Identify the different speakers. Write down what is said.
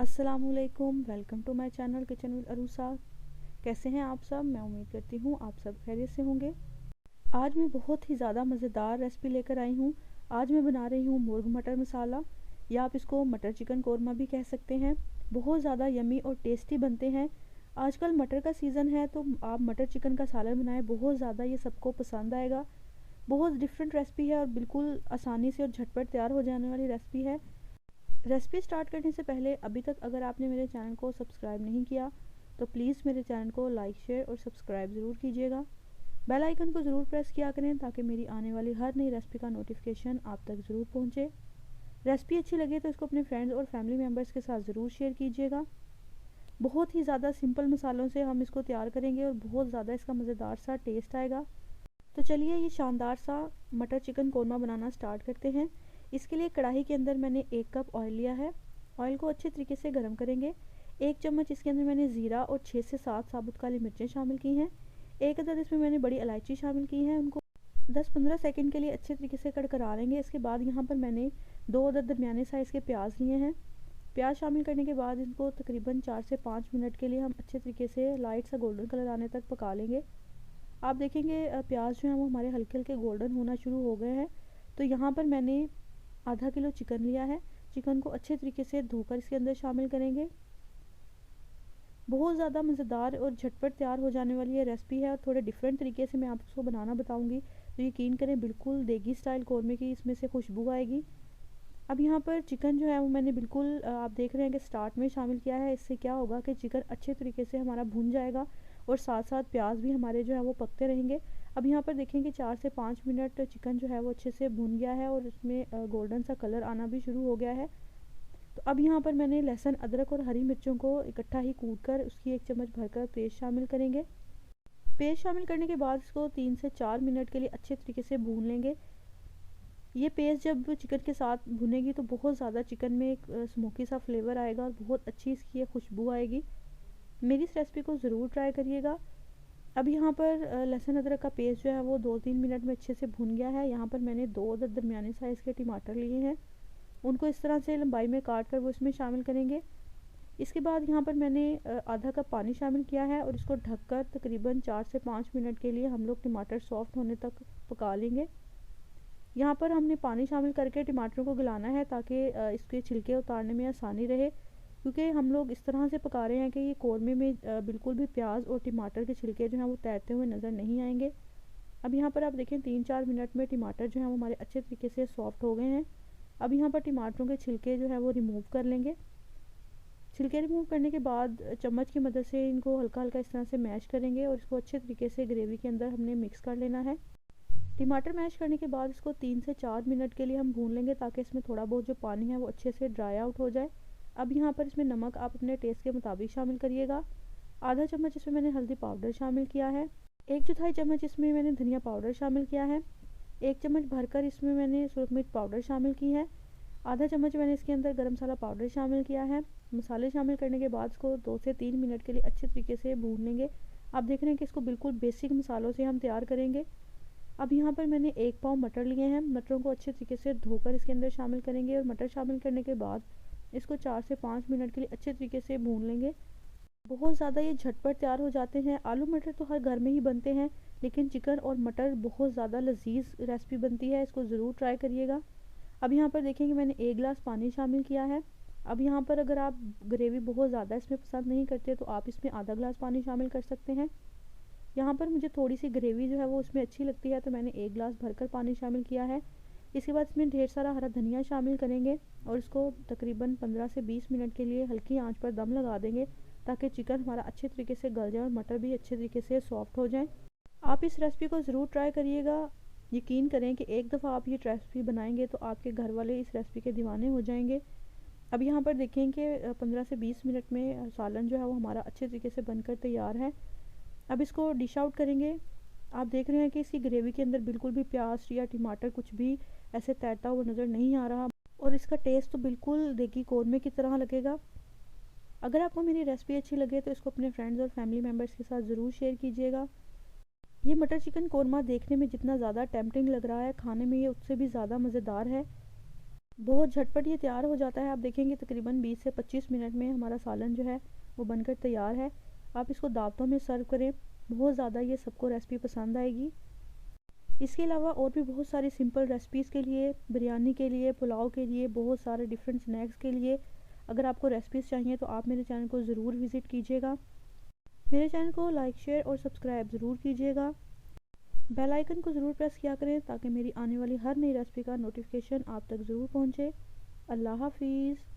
Speaker 1: अस्सलामुअलैकुम, welcome to my channel kitchen with Aroosa. कैसे हैं आप सब? मैं उम्मीद करती हूँ आप सब खैरियत से होंगे। आज मैं बहुत ही ज़्यादा मज़ेदार रेसिपी लेकर आई हूँ। आज मैं बना रही हूँ मुर्ग मटर मसाला, या आप इसको मटर चिकन कोरमा भी कह सकते हैं। बहुत ज़्यादा यमी और टेस्टी बनते हैं। आजकल मटर का सीज़न है तो आप मटर चिकन का सालन बनाएं, बहुत ज़्यादा ये सबको पसंद आएगा। बहुत डिफरेंट रेसिपी है और बिल्कुल आसानी से और झटपट तैयार हो जाने वाली रेसिपी है। रेसिपी स्टार्ट करने से पहले अभी तक अगर आपने मेरे चैनल को सब्सक्राइब नहीं किया तो प्लीज़ मेरे चैनल को लाइक, शेयर और सब्सक्राइब ज़रूर कीजिएगा। बेल आइकन को ज़रूर प्रेस किया करें ताकि मेरी आने वाली हर नई रेसिपी का नोटिफिकेशन आप तक ज़रूर पहुंचे। रेसिपी अच्छी लगे तो इसको अपने फ्रेंड्स और फैमिली मेम्बर्स के साथ ज़रूर शेयर कीजिएगा। बहुत ही ज़्यादा सिंपल मसालों से हम इसको तैयार करेंगे और बहुत ज़्यादा इसका मज़ेदार सा टेस्ट आएगा। तो चलिए ये शानदार सा मटर चिकन कोरमा बनाना स्टार्ट करते हैं। इसके लिए कढ़ाई के अंदर मैंने 1 कप ऑयल लिया है। ऑयल को अच्छे तरीके से गर्म करेंगे। 1 चम्मच इसके अंदर मैंने ज़ीरा और 6 से 7 साबुत काली मिर्चें शामिल की हैं। 1 अदद इसमें मैंने बड़ी इलायची शामिल की है। उनको 10-15 सेकंड के लिए अच्छे तरीके से कड़कड़ा लेंगे। इसके बाद यहाँ पर मैंने 2 अदद दरमियाने साइज़ के प्याज लिए हैं। प्याज शामिल करने के बाद इनको तकरीबन 4 से 5 मिनट के लिए हम अच्छे तरीके से लाइट सा गोल्डन कलर आने तक पका लेंगे। आप देखेंगे प्याज जो है वो हमारे हल्के हल्के गोल्डन होना शुरू हो गए हैं। तो यहाँ पर मैंने आधा किलो चिकन लिया है। चिकन को अच्छे तरीके से धोकर इसके अंदर शामिल करेंगे। बहुत ज़्यादा मज़ेदार और झटपट तैयार हो जाने वाली ये रेसिपी है और थोड़े डिफरेंट तरीके से मैं आपको बनाना बताऊंगी। तो यकीन करें बिल्कुल देगी स्टाइल कौरमे की इसमें से खुशबू आएगी। अब यहाँ पर चिकन जो है वो मैंने बिल्कुल आप देख रहे हैं कि स्टार्ट में शामिल किया है। इससे क्या होगा कि चिकन अच्छे तरीके से हमारा भुन जाएगा और साथ साथ प्याज भी हमारे जो है वो पकते रहेंगे। अब यहाँ पर देखेंगे 4 से 5 मिनट चिकन जो है वो अच्छे से भुन गया है और इसमें गोल्डन सा कलर आना भी शुरू हो गया है। तो अब यहाँ पर मैंने लहसुन, अदरक और हरी मिर्चों को इकट्ठा ही कूट कर उसकी 1 चम्मच भरकर पेस्ट शामिल करेंगे। पेस्ट शामिल करने के बाद इसको 3 से 4 मिनट के लिए अच्छे तरीके से भून लेंगे। ये पेस्ट जब चिकन के साथ भुनेगी तो बहुत ज़्यादा चिकन में एक स्मोकी सा फ्लेवर आएगा और बहुत अच्छी इसकी ये खुशबू आएगी। मेरी इस रेसिपी को ज़रूर ट्राई करिएगा। अब यहाँ पर लहसुन अदरक का पेस्ट जो है वो 2-3 मिनट में अच्छे से भुन गया है। यहाँ पर मैंने 2 अदद दरमियाने साइज़ के टमाटर लिए हैं। उनको इस तरह से लंबाई में काट कर वो इसमें शामिल करेंगे। इसके बाद यहाँ पर मैंने आधा कप पानी शामिल किया है और इसको ढककर तकरीबन 4 से 5 मिनट के लिए हम लोग टमाटर सॉफ्ट होने तक पका लेंगे। यहाँ पर हमने पानी शामिल करके टमाटरों को गलाना है ताकि इसके छिलके उतारने में आसानी रहे, क्योंकि हम लोग इस तरह से पका रहे हैं कि ये कोरमे में बिल्कुल भी प्याज और टमाटर के छिलके जो हैं वो तैरते हुए नज़र नहीं आएंगे। अब यहाँ पर आप देखें 3-4 मिनट में टमाटर जो हैं वो हमारे अच्छे तरीके से सॉफ्ट हो गए हैं। अब यहाँ पर टमाटरों के छिलके जो है वो रिमूव कर लेंगे। छिलके रिमूव करने के बाद चम्मच की मदद से इनको हल्का हल्का इस तरह से मैश करेंगे और इसको अच्छे तरीके से ग्रेवी के अंदर हमने मिक्स कर लेना है। टमाटर मैश करने के बाद इसको 3 से 4 मिनट के लिए हम भून लेंगे ताकि इसमें थोड़ा बहुत जो पानी है वो अच्छे से ड्राई आउट हो जाए। अब यहाँ पर इसमें नमक आप अपने टेस्ट के मुताबिक शामिल करिएगा। आधा चम्मच इसमें मैंने हल्दी पाउडर शामिल किया है। 1/4 चम्मच इसमें मैंने धनिया पाउडर शामिल किया है। 1 चम्मच भरकर इसमें मैंने सुरख मिर्च पाउडर शामिल की है। आधा चम्मच मैंने इसके अंदर गरम मसाला पाउडर शामिल किया है। मसाले शामिल करने के बाद इसको 2 से 3 मिनट के लिए अच्छे तरीके से भून लेंगे। आप देख रहे हैं कि इसको बिल्कुल बेसिक मसालों से हम तैयार करेंगे। अब यहाँ पर मैंने 1 पाव मटर लिए हैं। मटरों को अच्छे तरीके से धोकर इसके अंदर शामिल करेंगे और मटर शामिल करने के बाद इसको 4 से 5 मिनट के लिए अच्छे तरीके से भून लेंगे। बहुत ज़्यादा ये झटपट तैयार हो जाते हैं। आलू मटर तो हर घर में ही बनते हैं, लेकिन चिकन और मटर बहुत ज़्यादा लजीज रेसिपी बनती है। इसको ज़रूर ट्राई करिएगा। अब यहाँ पर देखेंगे मैंने 1 गिलास पानी शामिल किया है। अब यहाँ पर अगर आप ग्रेवी बहुत ज़्यादा इसमें पसंद नहीं करते तो आप इसमें आधा गिलास पानी शामिल कर सकते हैं। यहाँ पर मुझे थोड़ी सी ग्रेवी जो है वो उसमें अच्छी लगती है तो मैंने 1 गिलास भरकर पानी शामिल किया है। इसके बाद इसमें ढेर सारा हरा धनिया शामिल करेंगे और इसको तकरीबन 15 से 20 मिनट के लिए हल्की आंच पर दम लगा देंगे ताकि चिकन हमारा अच्छे तरीके से गल जाए और मटर भी अच्छे तरीके से सॉफ्ट हो जाए। आप इस रेसिपी को ज़रूर ट्राई करिएगा। यकीन करें कि एक दफ़ा आप ये रेसिपी बनाएंगे तो आपके घर वाले इस रेसिपी के दीवाने हो जाएंगे। अब यहाँ पर देखें कि 15 से 20 मिनट में सालन जो है वो हमारा अच्छे तरीके से बनकर तैयार है। अब इसको डिश आउट करेंगे। आप देख रहे हैं कि इसकी ग्रेवी के अंदर बिल्कुल भी प्याज या टमाटर कुछ भी ऐसे तैरता हुआ नज़र नहीं आ रहा और इसका टेस्ट तो बिल्कुल देगी कौरमे की तरह लगेगा। अगर आपको मेरी रेसिपी अच्छी लगे तो इसको अपने फ्रेंड्स और फैमिली मेम्बर्स के साथ ज़रूर शेयर कीजिएगा। ये मटर चिकन कौरमा देखने में जितना ज़्यादा टेम्पटिंग लग रहा है, खाने में ये उससे भी ज़्यादा मज़ेदार है। बहुत झटपट ये तैयार हो जाता है। आप देखेंगे तकरीबन 20 से 25 मिनट में हमारा सालन जो है वो बनकर तैयार है। आप इसको दावतों में सर्व करें, बहुत ज़्यादा ये सबको रेसिपी पसंद आएगी। इसके अलावा और भी बहुत सारी सिंपल रेसिपीज़ के लिए, बिरयानी के लिए, पुलाव के लिए, बहुत सारे डिफरेंट स्नैक्स के लिए अगर आपको रेसिपीज़ चाहिए तो आप मेरे चैनल को ज़रूर विज़िट कीजिएगा। मेरे चैनल को लाइक, शेयर और सब्सक्राइब ज़रूर कीजिएगा। बेल आइकन को ज़रूर प्रेस किया करें ताकि मेरी आने वाली हर नई रेसिपी का नोटिफिकेशन आप तक ज़रूर पहुँचे। अल्लाह हाफिज़।